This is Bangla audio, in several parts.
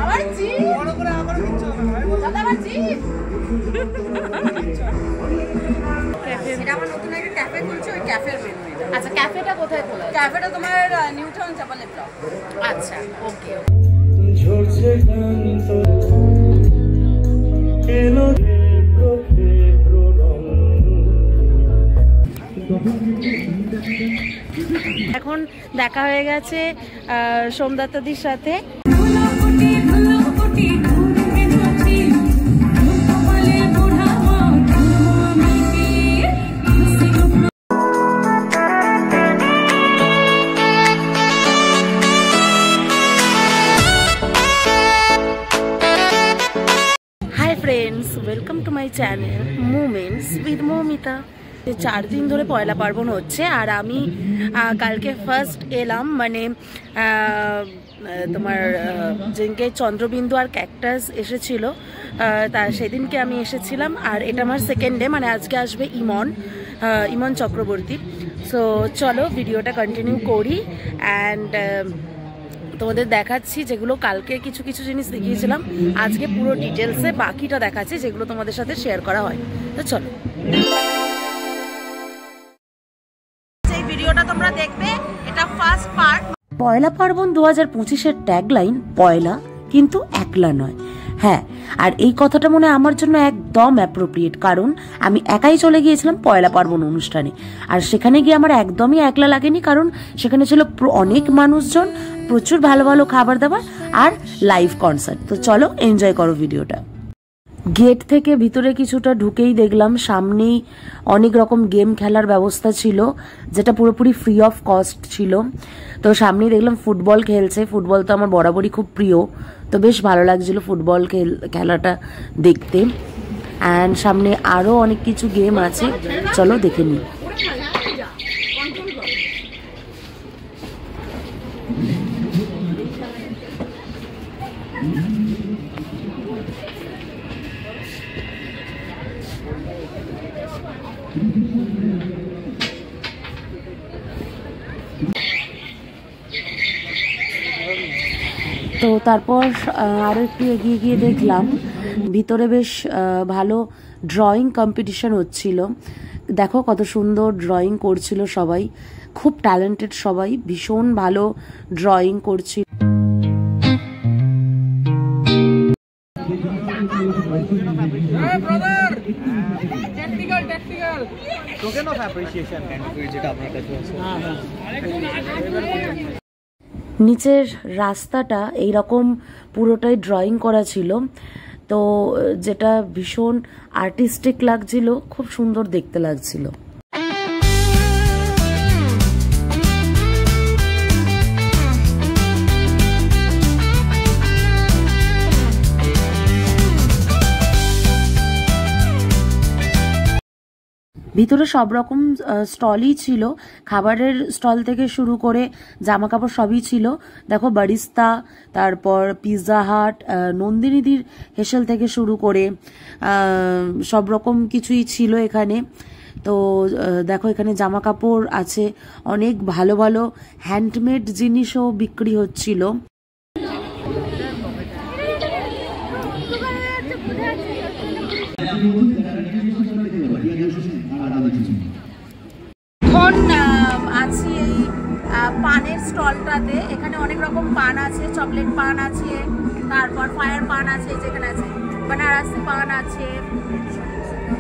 আবার জি বড় করে আবার কিছু দাদা আবার জি এটা আমার নতুন একটা ক্যাফে খুলছে, ওই ক্যাফের মেনু এটা। আচ্ছা ক্যাফেটা কোথায় খোলা? ক্যাফেটা তোমার নিউটাউন চাপালে ব্লক। আচ্ছা ওকে ঝরছে গান্ত এলো এখন দেখা হয়ে গেছে সোমদত্তদির সাথে। Hi friends, welcome to my channel moments with Moumita. 4 দিন ধরে পয়লা পার্বণ হচ্ছে আর আমি কালকে ফার্স্ট এলাম, মানে তোমার যেদিনকে চন্দ্রবিন্দু আর ক্যাকটাস এসেছিল তা সেদিনকে আমি এসেছিলাম। আর এটা আমার সেকেন্ড ডে, মানে আজকে আসবে ইমন চক্রবর্তী। সো চলো ভিডিওটা কন্টিনিউ করি অ্যান্ড তোমাদের দেখাচ্ছি যেগুলো কালকে কিছু কিছু জিনিস দেখিয়েছিলাম, আজকে পুরো ডিটেলসে বাকিটা দেখাচ্ছি যেগুলো তোমাদের সাথে শেয়ার করা হয়। তো চলো ভিডিওটা তোমরা দেখবে, এটা ফার্স্ট পার্ট। পয়লা পার্বণ 2025-এর ট্যাগলাইন পয়লা কিন্তু একলা নয়। হ্যাঁ, আর এই কথাটা মনে আমার জন্য একদম অ্যাপ্রোপ্রিয়েট, কারণ আমি একাই চলে গিয়েছিলাম পয়লা পার্বণ অনুষ্ঠানে। আর সেখানে গিয়ে আমার একদমই একলা লাগেনি, কারণ সেখানে ছিল অনেক মানুষজন, প্রচুর ভালো ভালো খাবার দাবার আর লাইভ কনসার্ট। তো চলো এনজয় করো ভিডিওটা। গেট থেকে ভিতরে কিছুটা ঢুকেই দেখলাম সামনেই অনেক রকম গেম খেলার ব্যবস্থা ছিল, যেটা পুরোপুরি ফ্রি অফ কস্ট ছিল। তো সামনেই দেখলাম ফুটবল খেলছে। ফুটবল তো আমার বরাবরই খুব প্রিয়, তো বেশ ভালো লাগছিল ফুটবল খেলাটা দেখতে। অ্যান্ড সামনে আরও অনেক কিছু গেম আছে, চলো দেখে নিই। তো তারপর আরও একটু এগিয়ে গিয়ে দেখলাম ভিতরে বেশ ভালো ড্রয়িং কম্পিটিশন হচ্ছিল। দেখো কত সুন্দর ড্রয়িং করছিল সবাই, খুব ট্যালেন্টেড সবাই, ভীষণ ভালো ড্রয়িং করছিল। নিচের রাস্তাটা এইরকম পুরোটাই ড্রয়িং করা ছিল, তো যেটা ভীষণ আর্টিস্টিক লাগছিল, খুব সুন্দর দেখতে লাগছিল। ভিতরে সব রকম স্টলই ছিল, খাবারের স্টল থেকে শুরু করে জামা কাপড় সবই ছিল। দেখো বারিস্তা, তারপর পিৎজা হাট, নন্দিনীদির হেসেল থেকে শুরু করে সব রকম কিছুই ছিল এখানে। তো দেখো এখানে জামা কাপড় আছে, অনেক ভালো ভালো হ্যান্ডমেড জিনিসও বিক্রি হচ্ছিল। এখন আছি এই পানের স্টলটাতে। এখানে অনেক রকম পান আছে, চকলেট পান আছে, তারপর ফায়ার পান আছে, যেখানে আছে বানারসি পান আছে।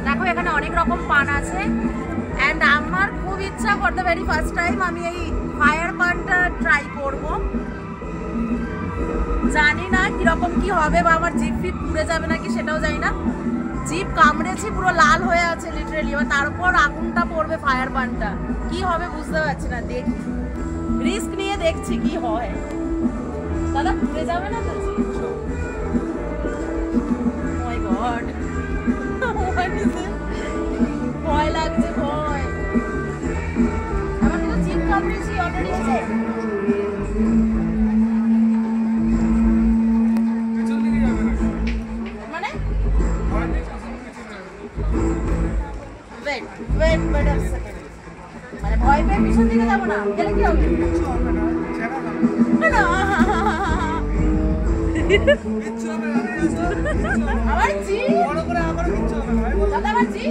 দেখো এখানে অনেক রকম পান আছে। অ্যান্ড আমার খুব ইচ্ছা, for the very first time আমি এই ফায়ার পানটা ট্রাই করব। জানি না কিরকম কি হবে, বা আমার জিভ ফিপ পুড়ে যাবে নাকি সেটাও জানি না। জিভ কামড়েছি, পুরো লাল হয়ে আছে লিটারেলি, এবার তারপর আগুনটা পড়বে ফায়ার পানটা, কি হবে বুঝতে পারছি না। দেখি, রিস্ক নিয়ে দেখছি কি হয়। দাদা পুড়ে যাবে না তো? মাই গড, ভয় লাগছে, ভয়। আমার কিন্তু জিভ কামড়েছি অলরেডি। মানে মানে ভয় পেয়ে পিছন দিকে যাবো না, গেলে কি হবে? আবার জি বড় করে আবার কিচ্ছু হবে না দাদা আবার জি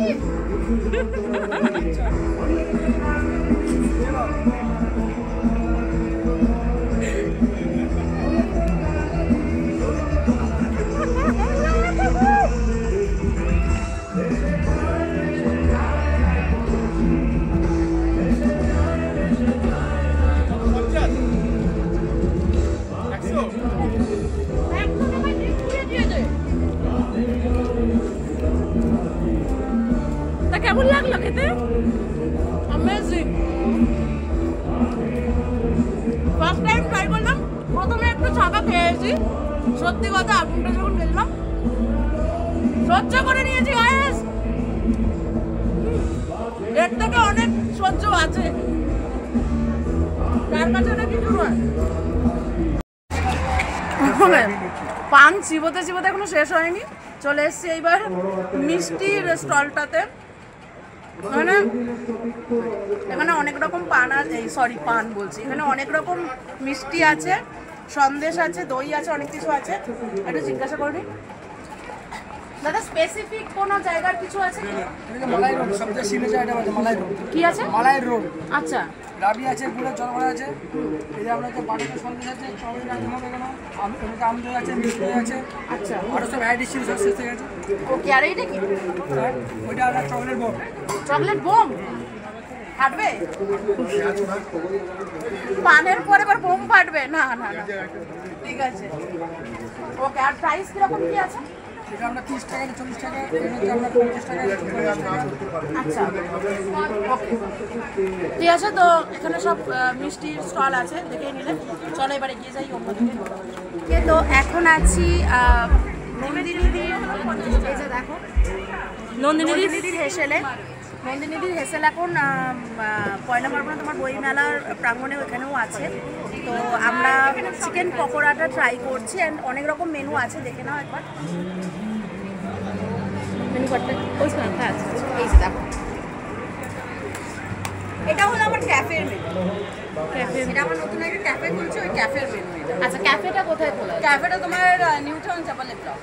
কেমন লাগলো খেতে? অ্যামেজিং। ফার্স্ট টাইম ট্রাই করলাম, প্রথমে একটু ছাকা খেয়েছি, সত্যি কথা আগুনটা যখন খেলাম সহ্য করে নিয়েছি গাইস, এর থেকে অনেক সহ্য আছে, তার কাছে অনেক কিছু নয়। পান চিবোতে চিবোতে এখনো শেষ হয়নি, চলে এসছি এইবার মিষ্টির স্টলটাতে। মানে এখানে অনেক রকম পান আছে, সরি পান বলছি, এখানে অনেক রকম মিষ্টি আছে, সন্দেশ আছে, দই আছে, অনেক কিছু আছে। একটু জিজ্ঞাসা করবি দাদা স্পেসিফিক কোনো জায়গার কিছু আছে? মালাই রোড সবচেয়ে সিনেজা আইটেম আছে, মালাই রোড। কি আছে? মালাই রোড। আচ্ছা, রাবি আছে, গুড়ের জলগড়া আছে, এই যে আমরা যে বাটার সন্দেশ আছে, চকলেট আইটেম হবে এখানে, আমদই আছে, মিষ্টি আছে। আচ্ছা, আরও সব ভ্যারাইটি ছিল, সব শেষ হয়ে গেছে। ওকে, আর এইটা কি? ওইটা একটা চকলেট বোম। চকলেট বোম ফাটবে? পানের পরে আবার বোম ফাটবে? না না না, ঠিক আছে। ওকে, আর প্রাইস কিরকম কি আছে? এটা আমরা 30 টাকা 40 টাকা, আমরা 50 টাকা। আচ্ছা, ওকে, ঠিক আছে। তো এখানে সব মিষ্টির স্টল আছে, দেখে নিলে। চলো এবার এগিয়ে যাই অন্যদিকে। তো এখন আছি নন্দিনীদির, এই যে দেখো নন্দিনীদির হেসেলে। নন্দিনীদির হেসেল এখন পয়লা পার্বণে তোমার বই মেলার প্রাঙ্গণে ওখানেও আছে। তো আমরা চিকেন পকোড়াটা ট্রাই করছি, অ্যান্ড অনেক রকম মেনু আছে, দেখে নাও একবার মেনু কার্ডটা। এই যে দেখো, এটা হলো আমার ক্যাফের মেনু। এটা আমার নতুন একটা ক্যাফে খুলছে, ওই ক্যাফের মেনু এটা। আচ্ছা, ক্যাফেটা কোথায় খোলা? ক্যাফেটা তোমার নিউ টাউন চাপালে ব্লক।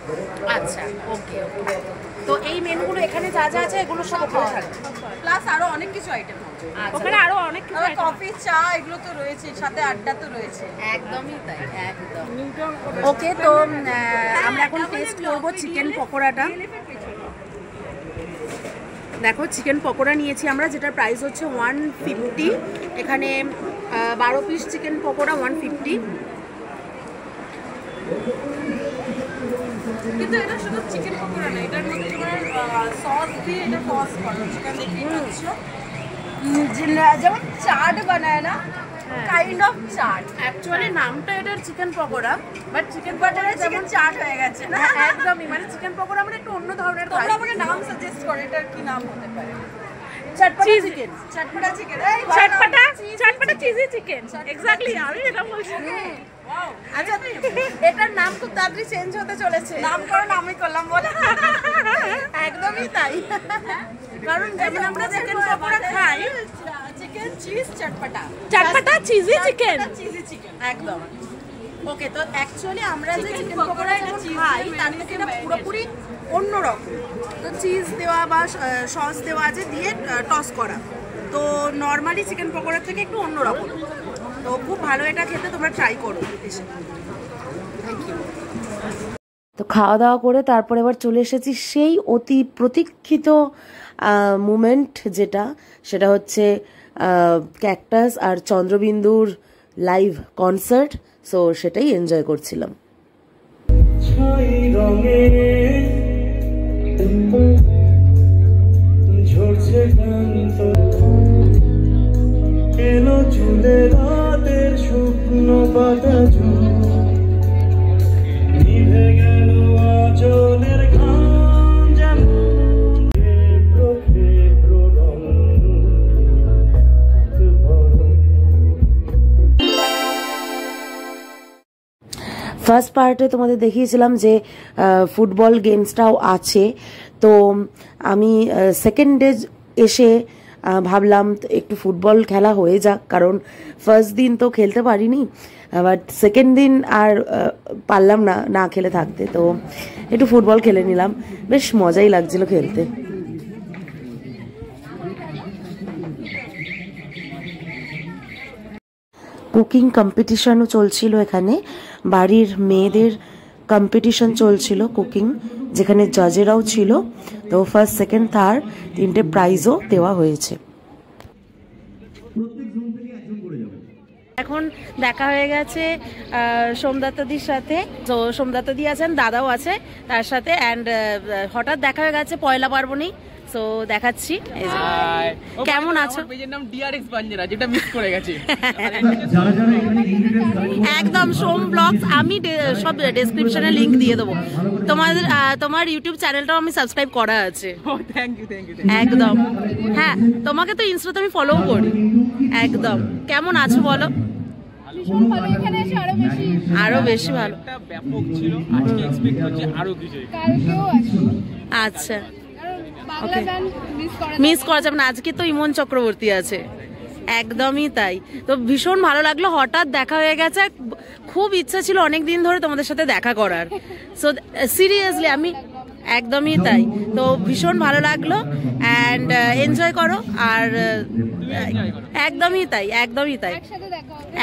আচ্ছা, ওকে ওকে। তো এই মেনুগুলো এখানে যা যা আছে এগুলো সব পাওয়া যাবে, প্লাস আরো অনেক কিছু আইটেম আছে ওখানে, আরো অনেক কিছু, কফি চা এগুলো তো রয়েছে, সাথে আড্ডা তো রয়েছে। একদমই তাই, একদম। ওকে, তো আমরা এখন টেস্ট করব চিকেন পকোড়াটা। দেখো, চিকেন পকোড়া নিয়েছি আমরা, যেটার প্রাইস হচ্ছে 150। এখানে 12 পিস চিকেন পকোড়া 150। কিন্তু এটা শুধু চিকেন পকোড়া না, এটার মধ্যে তোমার সস দিয়ে এটা টস করা চিকেন, দেখতেই পাচ্ছ, যেমন চাট বানায় না, কাইন্ড অফ চাট। অ্যাকচুয়ালি নামটা এটার chicken pakora, but chicken pakora যেমন চাট হয়ে গেছে না, একদমই। মানে চিকেন পকোড়া আমরা একটু অন্য ধরনের, তোমরা আমাকে নাম সাজেস্ট করো, এটার কি নাম হতে পারে? চটপটা চিকেন, চটপটা চিকেন, চটপটা চিজি চিকেন, এক্স্যাক্টলি আমি এটা বলছি। আচ্ছা, এটার নাম খুব তাড়াতাড়ি চেঞ্জ হতে চলেছে, নামকরণ আমি করলাম বলে। একদমই তাই, কারণ যেমন আমরা চিকেন পকোড়া খাই, চিকেন চিজ চটপটা, চটপটা চিজি চিকেন, চিজি চিকেন, একদম। ওকে, তো অ্যাকচুয়ালি আমরা যে চিকেন পকোড়া খাই তার থেকে এটা পুরোপুরি অন্যরকম। তো চিজ দেওয়া বা সস দেওয়া আছে, দিয়ে টস করা। তো নর্মালি চিকেন পকোড়ার থেকে একটু অন্যরকম। তো খুব ভালো এটা খেতে, তোমরা ট্রাই করো এসে। Thank you. তো খাওয়া দাওয়া করে তারপর এবার চলে এসেছি সেই অতি প্রতীক্ষিত মুমেন্ট, সেটা হচ্ছে ক্যাকটাস আর চন্দ্রবিন্দুর লাইভ কনসার্ট। সো সেটাই এনজয় করছিলাম। ঝরছে ক্লান্ত এলো চুলে রাতের শুকনো পাতা, নিভে গেল আঁচলের ঘাম, যেমন ক্ষেত্র রং। ফার্স্ট পার্টে তোমাদের দেখিয়েছিলাম যে ফুটবল গেমসটাও আছে। তো আমি সেকেন্ড ডে এসে ভাবলাম একটু ফুটবল খেলা হয়ে যাক, কারণ ফার্স্ট দিন তো খেলতে পারিনি, বাট সেকেন্ড দিন আর পারলাম না না খেলে থাকতে, তো একটু ফুটবল খেলে নিলাম, বেশ মজাই লাগছিল খেলতে। কুকিং কম্পিটিশনও চলছিল এখানে, বাড়ির মেয়েদের কম্পিটিশন চলছিল কুকিং, যেখানে জাজেরাও ছিল। তো ফার্স্ট সেকেন্ড থার্ড 3টে প্রাইজও দেওয়া হয়েছে। এখন দেখা হয়ে গেছে সোমদত্তদির সাথে, তো সোমদত্তদি আছেন, দাদাও আছে তার সাথে, অ্যান্ড হঠাৎ দেখা হয়ে গেছে পয়লা পার্বণেই। সো দেখাচ্ছি কেমন আছো। একদম সোম ব্লগস, আমি সব ডেসক্রিপশনে লিংক দিয়ে দেবো। তোমার ইউটিউব চ্যানেলটাও আমি সাবস্ক্রাইব করা আছে। একদম, হ্যাঁ তোমাকে তো ইনস্টাতে আমি ফলোও করি। একদম, কেমন আছো বলো। আরো বেশি ভালো, আচ্ছা মিস করা যাবে না, আজকে তো ইমন চক্রবর্তী আছে। একদমই তাই, তো ভীষণ ভালো লাগলো, হঠাৎ দেখা হয়ে গেছে, খুব ইচ্ছা ছিল অনেক দিন ধরে তোমাদের সাথে দেখা করার। সো সিরিয়াসলি আমি একদমই তাই, তো ভীষণ ভালো লাগলো, অ্যান্ড এনজয় করো। আর একদমই তাই, একদমই তাই,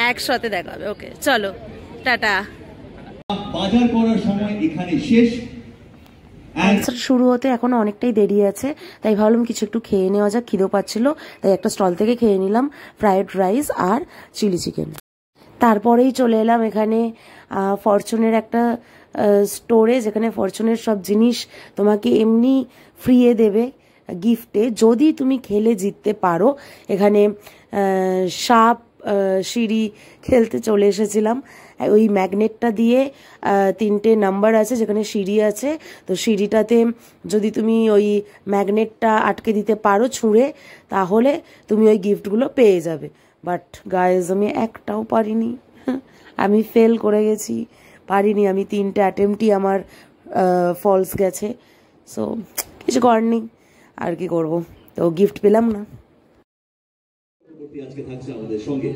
একসাথে দেখা হবে। ওকে চলো টাটা। বাজার করার সময় এখানে শেষ, কনসার্ট শুরু হতে এখনো অনেকটাই দেরি আছে, তাই ভাবলাম কিছু একটু খেয়ে নেওয়া যাক, খিদেও পাচ্ছিল, তাই একটা স্টল থেকে খেয়ে নিলাম ফ্রাইড রাইস আর চিলি চিকেন। তারপরেই চলে এলাম এখানে ফরচুনের একটা স্টোরে, যেখানে ফরচুনের সব জিনিস তোমাকে এমনি ফ্রিয়ে দেবে গিফটে যদি তুমি খেলে জিততে পারো। এখানে সাপ সিঁড়ি খেলতে চলে এসেছিলাম, ওই ম্যাগনেটটা দিয়ে 3টে নাম্বার আছে যেখানে সিঁড়ি আছে, তো সিঁড়িটাতে যদি তুমি ওই ম্যাগনেটটা আটকে দিতে পারো ছুঁড়ে, তাহলে তুমি ওই গিফটগুলো পেয়ে যাবে। বাট গাইজ আমি একটাও পারিনি, আমি ফেল করে গেছি, পারিনি আমি, 3টে অ্যাটেম্পটই আমার ফলস গেছে। সো কিছু করার নেই, আর কি করব, তো গিফট পেলাম না। আজকে থাকছে আমাদের সঙ্গে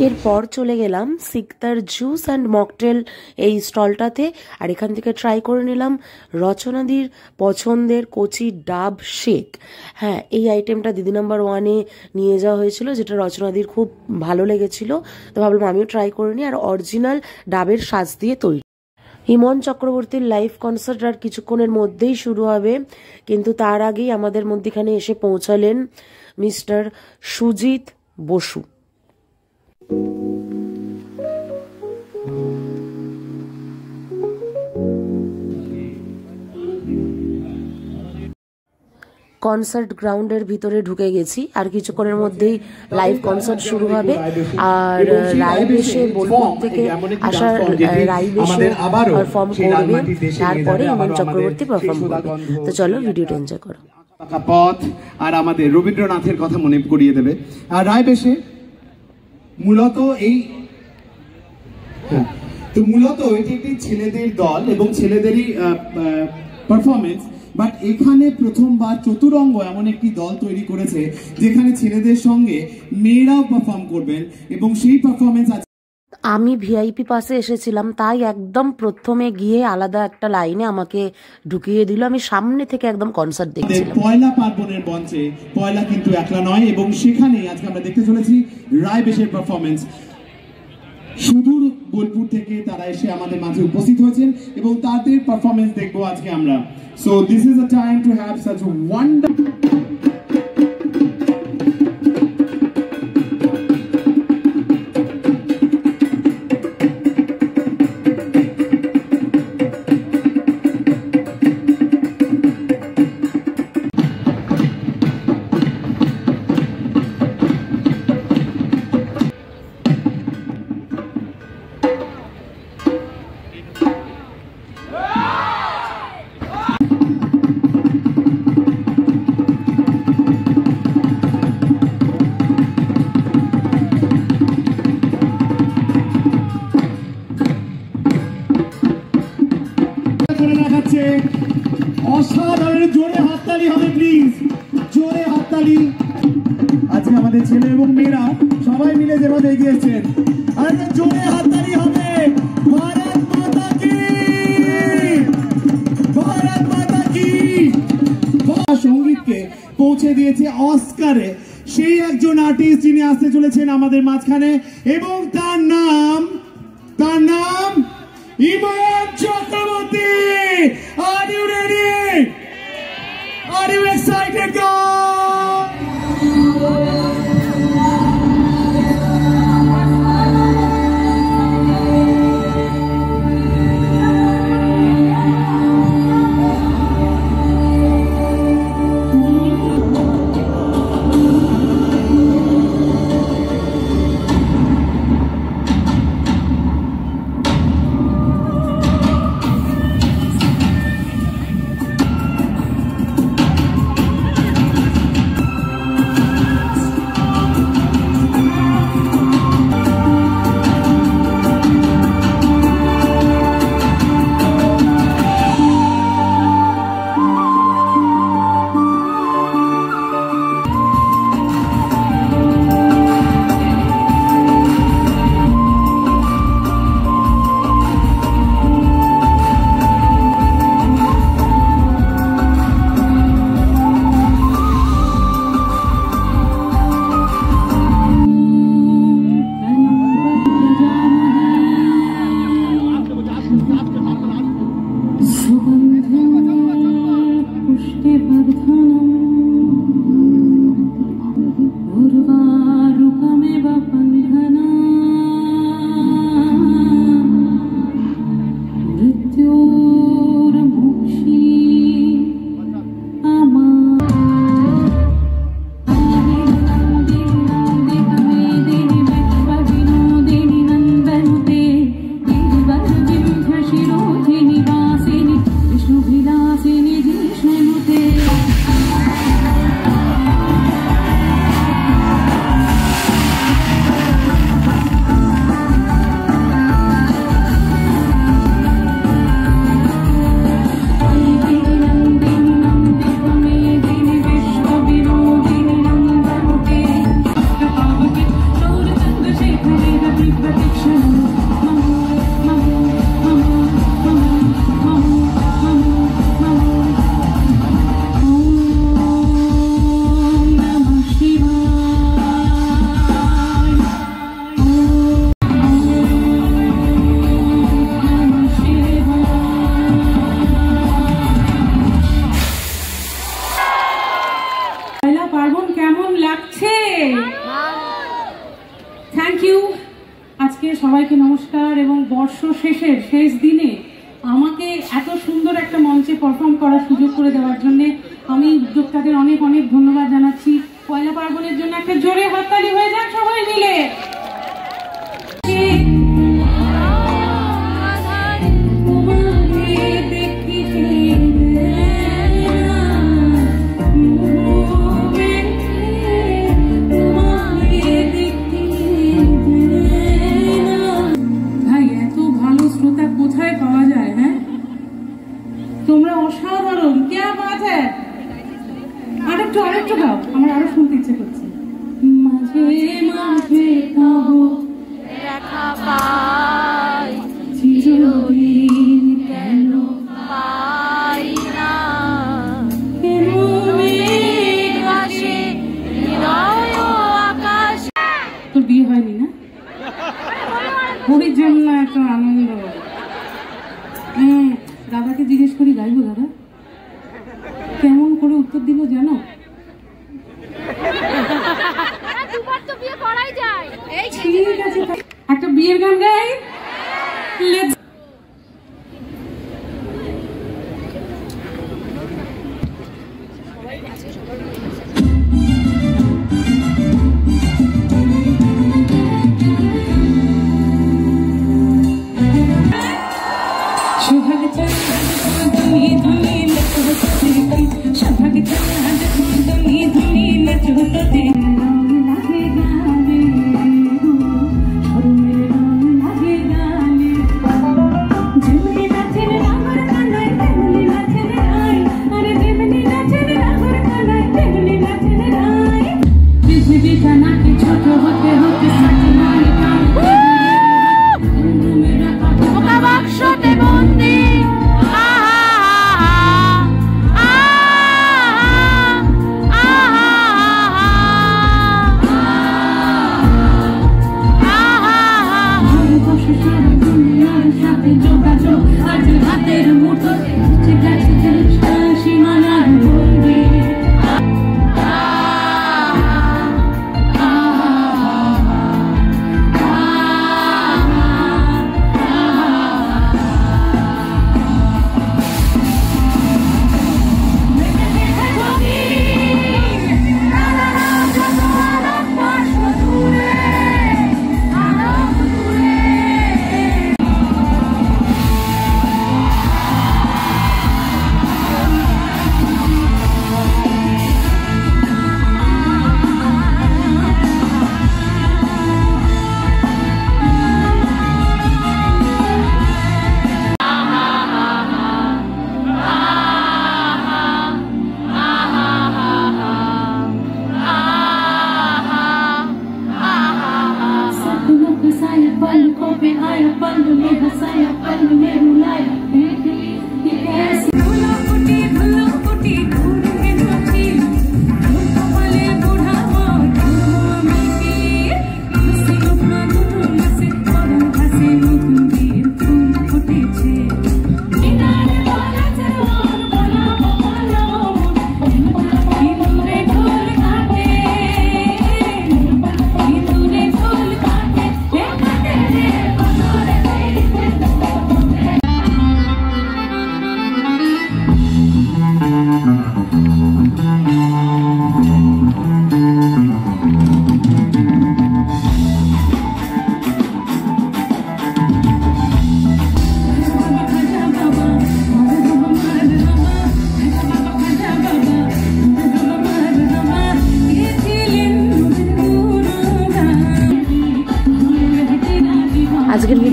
এরপর চলে গেলাম সিকতার জুস অ্যান্ড মকটেল এই স্টলটাতে, আর এখান থেকে ট্রাই করে নিলাম রচনাদির পছন্দের কচি ডাব শেক। হ্যাঁ, এই আইটেমটা দিদি নাম্বার 1-এ নিয়ে যাওয়া হয়েছিল, যেটা রচনাদির খুব ভালো লেগেছিল, তো ভাবলাম আমিও ট্রাই করে নিই। আর অরিজিনাল ডাবের সাজ দিয়ে তৈরি। ইমন চক্রবর্তীর লাইভ কনসার্ট আর কিছুক্ষণের মধ্যেই শুরু হবে, কিন্তু তার আগেই আমাদের মধ্যেখানে এসে পৌঁছালেন মিস্টার সুজিত বসু। কনসার্ট গ্রাউন্ডের ভিতরে ঢুকে গেছি, আর কিছুক্ষণের মধ্যেই লাইভ কনসার্ট শুরু হবে। আর রাইব এসে বোলপুর থেকে আসার রাইব এসে পারফর্ম করবে, তারপরে ইমন চক্রবর্তী পারফর্ম করবে। তো চলো ভিডিওটা এনজয় করো। পথ আর আমাদের রবীন্দ্রনাথের কথা মনে করিয়ে দেবে। আর রাইব এসে মূলত এটি একটি ছেলেদের দল এবং ছেলেদেরই পারফরমেন্স, বাট এখানে প্রথমবার চতুরঙ্গ এমন একটি দল তৈরি করেছে যেখানে ছেলেদের সঙ্গে মেয়েরাও পারফর্ম করবেন, এবং সেই পারফরমেন্স আমি ভিআইপি পাশে এসেছিলাম, তাই একদম প্রথমে গিয়ে আলাদা একটা লাইনে আমাকে ঢুকিয়ে দিল, আমি সামনে থেকে একদম কনসার্ট দেখছিলাম। পয়লা পার্বণের মঞ্চে পয়লা কিন্তু একলা নয়, এবং সেখানে আজকে আমরা দেখতে চলেছি রায়বেশের পারফরমেন্স। সুদূর বোলপুর থেকে তারা এসে আমাদের মাঝে উপস্থিত হয়েছেন এবং তাদের পারফরমেন্স দেখবো আজকে আমরা। So this is a time to have such a wonderful হাততালি। আজকে আমাদের ছেলে এবং মেয়েরা সবাই মিলে যেভাবে এগিয়েছেন, আর জোরে হাততালি হবে। ভারত মাতা কি, ভারত মাতা কি। সঙ্গীতকে পৌঁছে দিয়েছে অস্কারে সেই একজন আর্টিস্ট যিনি আসতে চলেছেন আমাদের মাঝখানে, এবং তার নাম ইমন Chakraborty. Are you ready? Are you excited, guys? সবাইকে নমস্কার। এবং বর্ষ শেষের শেষ দিনে আমাকে এত সুন্দর একটা মঞ্চে পারফর্ম করার সুযোগ করে দেওয়ার জন্য আমি উদ্যোক্তাদের অনেক অনেক ধন্যবাদ জানাচ্ছি। পয়লা পার্বণের জন্য একটা জোরে হাততালি হয়ে যাক সবাই মিলে। আরেকটু গাও, আমার আরো শুনতে ইচ্ছে করছে। মাঝে মাঝে পাবো দেখা পাই, চিরদিন কেন পাই না, কেন মেঘ আসে হৃদয় আকাশ। তোর বিয়ে হয়নি না? হরির জন্য এত আনন্দ। দাদাকে জিজ্ঞেস করি গাইবো? দাদা কেমন করে উত্তর দিল জানো? ঠিক আছে, একটা বিয়ের গান গাই।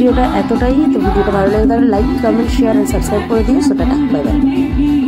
ভিডিওটা এতটাই। তো ভিডিওটা ভালো লাগে তাহলে like, comment, share and subscribe করে দিও। So tata, bye by.